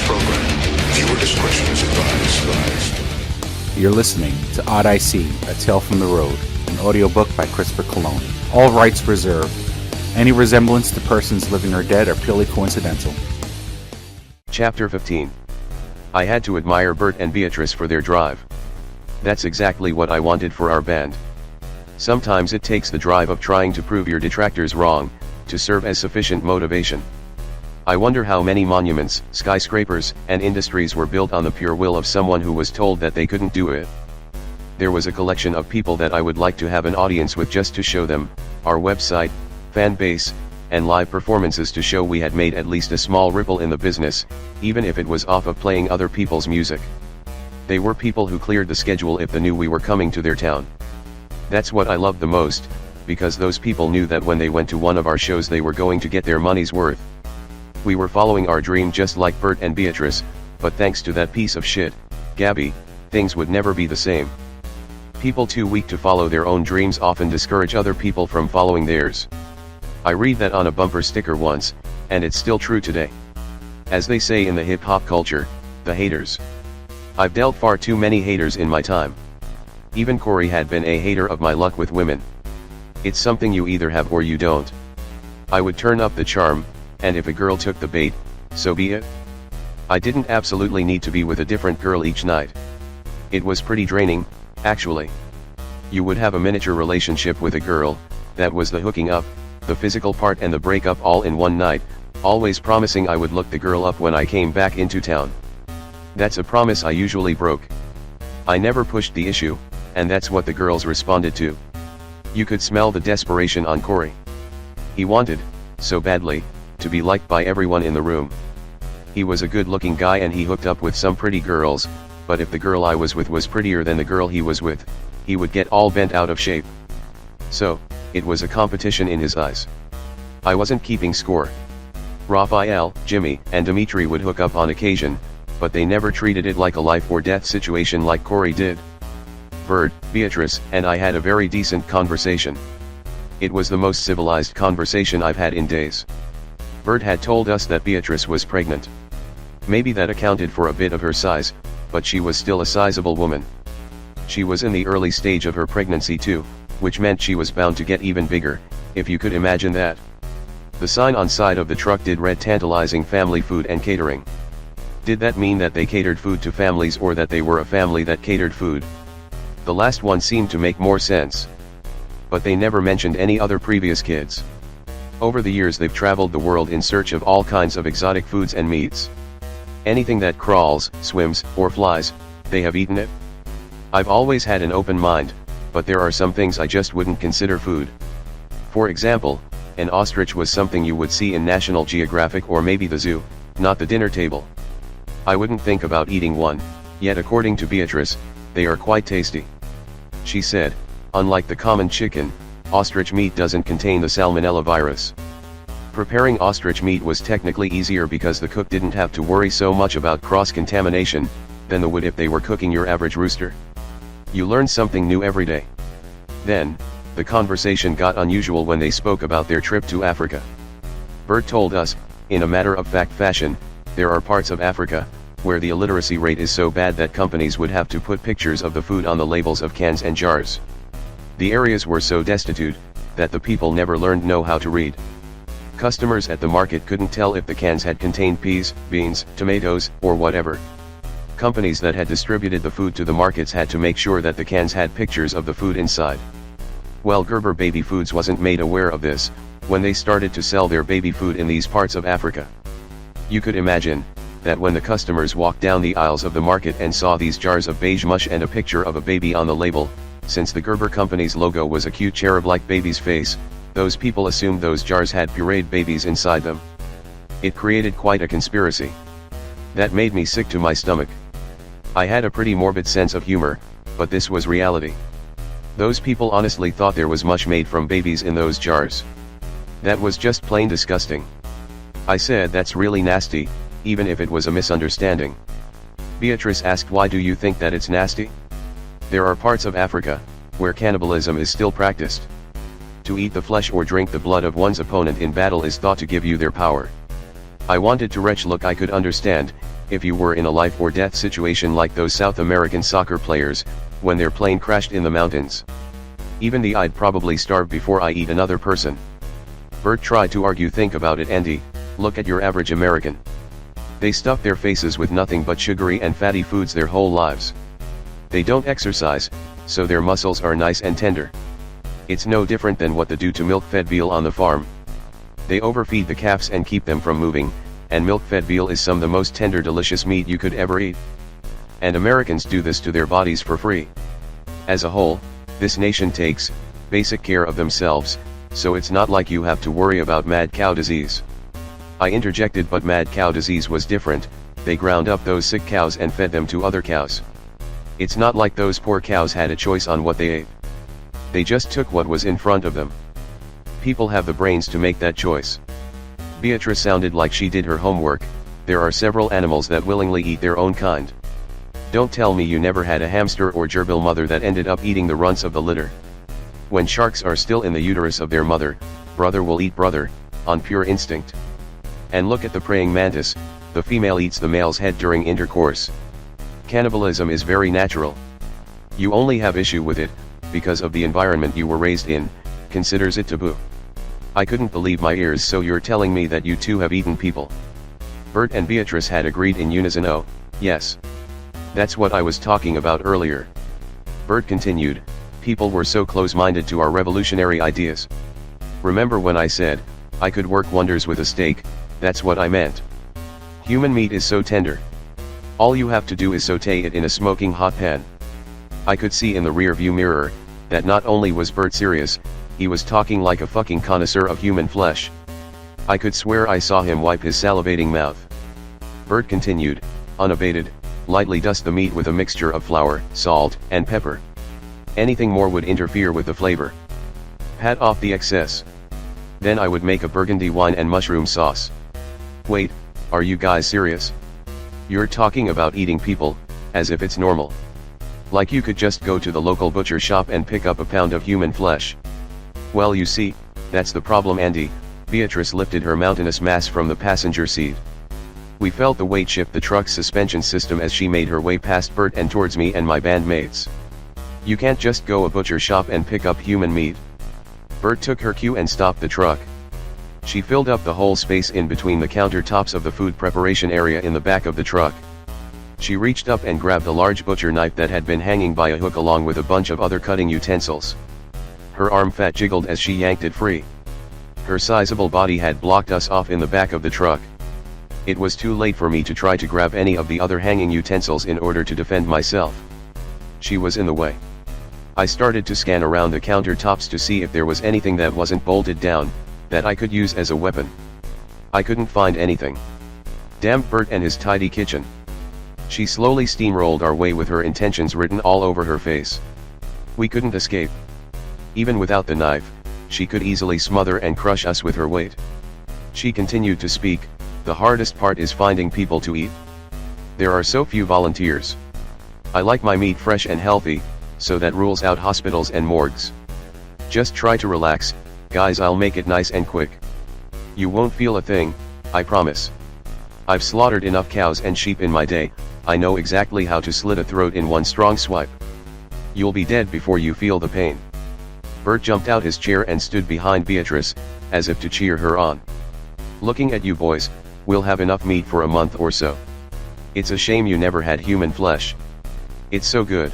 this program. Viewer discretion is advised. You're listening to Odyssey, A Tale from the Road, an audiobook by Christopher Cologne. All rights reserved. Any resemblance to persons living or dead are purely coincidental. Chapter 15. I had to admire Bert and Beatrice for their drive. That's exactly what I wanted for our band. Sometimes it takes the drive of trying to prove your detractors wrong, to serve as sufficient motivation. I wonder how many monuments, skyscrapers, and industries were built on the pure will of someone who was told that they couldn't do it. There was a collection of people that I would like to have an audience with just to show them, our website, fan base, and live performances to show we had made at least a small ripple in the business, even if it was off of playing other people's music. They were people who cleared the schedule if they knew we were coming to their town. That's what I loved the most, because those people knew that when they went to one of our shows they were going to get their money's worth. We were following our dream just like Bert and Beatrice, but thanks to that piece of shit, Gabby, things would never be the same. People too weak to follow their own dreams often discourage other people from following theirs. I read that on a bumper sticker once, and it's still true today. As they say in the hip-hop culture, the haters. I've dealt far too many haters in my time. Even Corey had been a hater of my luck with women. It's something you either have or you don't. I would turn up the charm, and if a girl took the bait, so be it. I didn't absolutely need to be with a different girl each night. It was pretty draining, actually. You would have a miniature relationship with a girl, that was the hooking up, the physical part and the breakup all in one night, always promising I would look the girl up when I came back into town. That's a promise I usually broke. I never pushed the issue, and that's what the girls responded to. You could smell the desperation on Corey. He wanted, so badly, to be liked by everyone in the room. He was a good-looking guy and he hooked up with some pretty girls, but if the girl I was with was prettier than the girl he was with, he would get all bent out of shape. So, it was a competition in his eyes. I wasn't keeping score. Raphael, Jimmy, and Dimitri would hook up on occasion, but they never treated it like a life or death situation like Corey did. Bert, Beatrice, and I had a very decent conversation. It was the most civilized conversation I've had in days. Bert had told us that Beatrice was pregnant. Maybe that accounted for a bit of her size, but she was still a sizable woman. She was in the early stage of her pregnancy too, which meant she was bound to get even bigger, if you could imagine that. The sign on side of the truck did read tantalizing family food and catering. Did that mean that they catered food to families or that they were a family that catered food? The last one seemed to make more sense. But they never mentioned any other previous kids. Over the years they've traveled the world in search of all kinds of exotic foods and meats. Anything that crawls, swims, or flies, they have eaten it. I've always had an open mind, but there are some things I just wouldn't consider food. For example, an ostrich was something you would see in National Geographic or maybe the zoo, not the dinner table. I wouldn't think about eating one, yet according to Beatrice, they are quite tasty. She said, unlike the common chicken, ostrich meat doesn't contain the salmonella virus. Preparing ostrich meat was technically easier because the cook didn't have to worry so much about cross-contamination, than they would if they were cooking your average rooster. You learn something new every day. Then, the conversation got unusual when they spoke about their trip to Africa. Bert told us, in a matter-of-fact fashion, there are parts of Africa, where the illiteracy rate is so bad that companies would have to put pictures of the food on the labels of cans and jars. The areas were so destitute, that the people never learned how to read. Customers at the market couldn't tell if the cans had contained peas, beans, tomatoes, or whatever. Companies that had distributed the food to the markets had to make sure that the cans had pictures of the food inside. Well, Gerber Baby Foods wasn't made aware of this, when they started to sell their baby food in these parts of Africa. You could imagine, that when the customers walked down the aisles of the market and saw these jars of beige mush and a picture of a baby on the label, since the Gerber Company's logo was a cute cherub-like baby's face, those people assumed those jars had pureed babies inside them. It created quite a conspiracy. That made me sick to my stomach. I had a pretty morbid sense of humor, but this was reality. Those people honestly thought there was mush made from babies in those jars. That was just plain disgusting. I said that's really nasty, even if it was a misunderstanding. Beatrice asked, why do you think that it's nasty? There are parts of Africa, where cannibalism is still practiced. To eat the flesh or drink the blood of one's opponent in battle is thought to give you their power. I wanted to retch look I could understand, if you were in a life or death situation like those South American soccer players, when their plane crashed in the mountains. Even I'd probably starve before I eat another person. Bert tried to argue. Think about it, Andy, look at your average American. They stuff their faces with nothing but sugary and fatty foods their whole lives. They don't exercise, so their muscles are nice and tender. It's no different than what they do to milk-fed veal on the farm. They overfeed the calves and keep them from moving, and milk-fed veal is some of the most tender, delicious meat you could ever eat. And Americans do this to their bodies for free. As a whole, this nation takes basic care of themselves, so it's not like you have to worry about mad cow disease. I interjected, but mad cow disease was different. They ground up those sick cows and fed them to other cows. It's not like those poor cows had a choice on what they ate. They just took what was in front of them. People have the brains to make that choice. Beatrice sounded like she did her homework. There are several animals that willingly eat their own kind. Don't tell me you never had a hamster or gerbil mother that ended up eating the runts of the litter. When sharks are still in the uterus of their mother, brother will eat brother, on pure instinct. And look at the praying mantis, the female eats the male's head during intercourse. Cannibalism is very natural. You only have issue with it, because of the environment you were raised in, considers it taboo. I couldn't believe my ears. So you're telling me that you too have eaten people? Bert and Beatrice had agreed in unison. Oh, yes. That's what I was talking about earlier. Bert continued, people were so close-minded to our revolutionary ideas. Remember when I said, I could work wonders with a steak? That's what I meant. Human meat is so tender. All you have to do is saute it in a smoking hot pan. I could see in the rear-view mirror, that not only was Bert serious, he was talking like a fucking connoisseur of human flesh. I could swear I saw him wipe his salivating mouth. Bert continued, unabated, lightly dust the meat with a mixture of flour, salt, and pepper. Anything more would interfere with the flavor. Pat off the excess. Then I would make a burgundy wine and mushroom sauce. Wait, are you guys serious? You're talking about eating people, as if it's normal. Like you could just go to the local butcher shop and pick up a pound of human flesh. Well, you see, that's the problem, Andy. Beatrice lifted her mountainous mass from the passenger seat. We felt the weight shift the truck's suspension system as she made her way past Bert and towards me and my bandmates. You can't just go a butcher shop and pick up human meat. Bert took her cue and stopped the truck. She filled up the whole space in between the countertops of the food preparation area in the back of the truck. She reached up and grabbed a large butcher knife that had been hanging by a hook along with a bunch of other cutting utensils. Her arm fat jiggled as she yanked it free. Her sizable body had blocked us off in the back of the truck. It was too late for me to try to grab any of the other hanging utensils in order to defend myself. She was in the way. I started to scan around the countertops to see if there was anything that wasn't bolted down, that I could use as a weapon. I couldn't find anything. Damn Bert and his tidy kitchen. She slowly steamrolled our way with her intentions written all over her face. We couldn't escape. Even without the knife, she could easily smother and crush us with her weight. She continued to speak, the hardest part is finding people to eat. There are so few volunteers. I like my meat fresh and healthy, so that rules out hospitals and morgues. Just try to relax, guys, I'll make it nice and quick. You won't feel a thing, I promise. I've slaughtered enough cows and sheep in my day, I know exactly how to slit a throat in one strong swipe. You'll be dead before you feel the pain. Bert jumped out his chair and stood behind Beatrice, as if to cheer her on. Looking at you boys, we'll have enough meat for a month or so. It's a shame you never had human flesh. It's so good.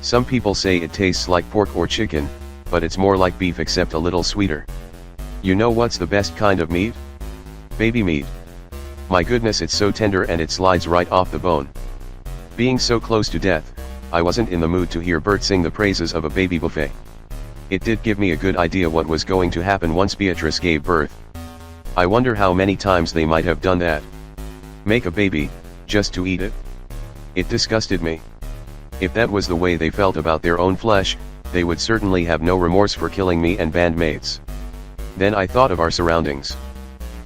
Some people say it tastes like pork or chicken, but it's more like beef except a little sweeter. You know what's the best kind of meat? Baby meat. My goodness, it's so tender and it slides right off the bone. Being so close to death, I wasn't in the mood to hear Bert sing the praises of a baby buffet. It did give me a good idea what was going to happen once Beatrice gave birth. I wonder how many times they might have done that. Make a baby, just to eat it? It disgusted me. If that was the way they felt about their own flesh, they would certainly have no remorse for killing me and bandmates. Then I thought of our surroundings.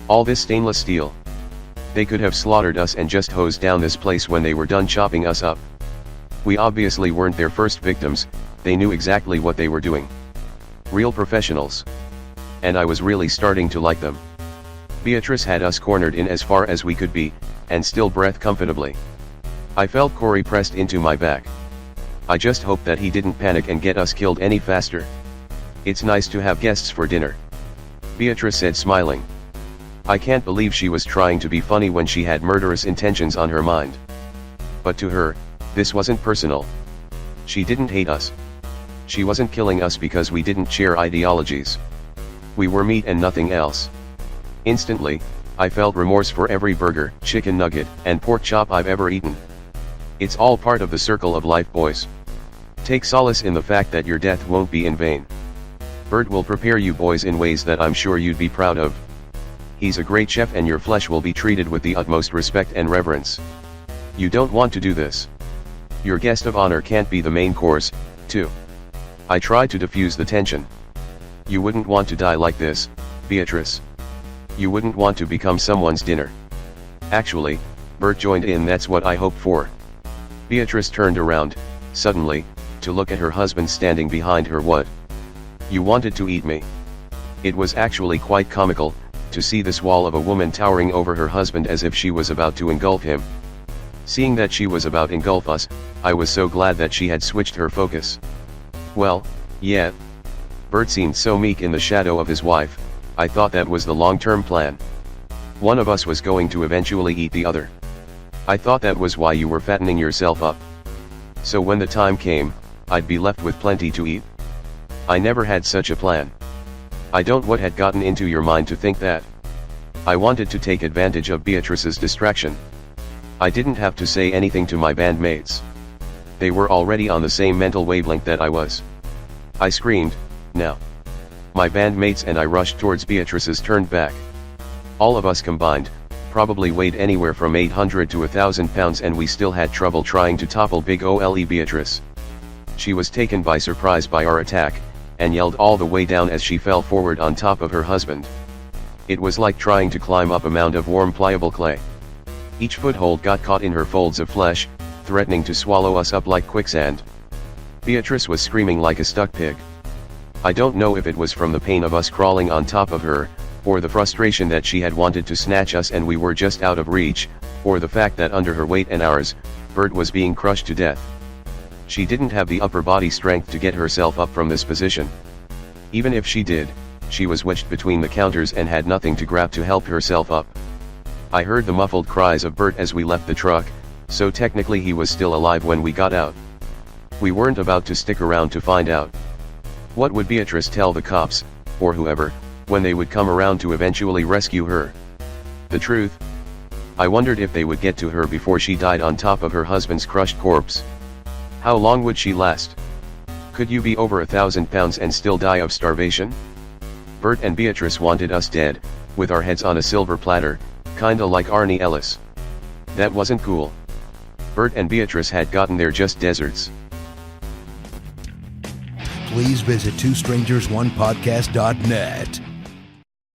All this stainless steel. They could have slaughtered us and just hosed down this place when they were done chopping us up. We obviously weren't their first victims, they knew exactly what they were doing. Real professionals. And I was really starting to like them. Beatrice had us cornered in as far as we could be, and still breathe comfortably. I felt Corey pressed into my back. I just hoped that he didn't panic and get us killed any faster. It's nice to have guests for dinner, Beatrice said, smiling. I can't believe she was trying to be funny when she had murderous intentions on her mind. But to her, this wasn't personal. She didn't hate us. She wasn't killing us because we didn't share ideologies. We were meat and nothing else. Instantly, I felt remorse for every burger, chicken nugget, and pork chop I've ever eaten. It's all part of the circle of life, boys. Take solace in the fact that your death won't be in vain. Bert will prepare you boys in ways that I'm sure you'd be proud of. He's a great chef and your flesh will be treated with the utmost respect and reverence. You don't want to do this. Your guest of honor can't be the main course, too. I tried to diffuse the tension. You wouldn't want to die like this, Beatrice. You wouldn't want to become someone's dinner. Actually, Bert joined in. That's what I hoped for. Beatrice turned around, suddenly, to look at her husband standing behind her. What? You wanted to eat me? It was actually quite comical, to see this wall of a woman towering over her husband as if she was about to engulf him. Seeing that she was about to engulf us, I was so glad that she had switched her focus. Well, yeah. Bert seemed so meek in the shadow of his wife. I thought that was the long-term plan. One of us was going to eventually eat the other. I thought that was why you were fattening yourself up. So when the time came, I'd be left with plenty to eat. I never had such a plan. I don't know what had gotten into your mind to think that. I wanted to take advantage of Beatrice's distraction. I didn't have to say anything to my bandmates. They were already on the same mental wavelength that I was. I screamed, "Now!" My bandmates and I rushed towards Beatrice's turned back. All of us combined, probably weighed anywhere from 800 to 1,000 pounds, and we still had trouble trying to topple big ole Beatrice. She was taken by surprise by our attack, and yelled all the way down as she fell forward on top of her husband. It was like trying to climb up a mound of warm pliable clay. Each foothold got caught in her folds of flesh, threatening to swallow us up like quicksand. Beatrice was screaming like a stuck pig. I don't know if it was from the pain of us crawling on top of her, or the frustration that she had wanted to snatch us and we were just out of reach, or the fact that under her weight and ours, Bert was being crushed to death. She didn't have the upper body strength to get herself up from this position. Even if she did, she was wedged between the counters and had nothing to grab to help herself up. I heard the muffled cries of Bert as we left the truck, so technically he was still alive when we got out. We weren't about to stick around to find out. What would Beatrice tell the cops, or whoever, when they would come around to eventually rescue her? The truth? I wondered if they would get to her before she died on top of her husband's crushed corpse. How long would she last? Could you be over 1,000 pounds and still die of starvation? Bert and Beatrice wanted us dead, with our heads on a silver platter, kinda like Arnie Ellis. That wasn't cool. Bert and Beatrice had gotten there just deserts. Please visit twostrangersonePodcast.net.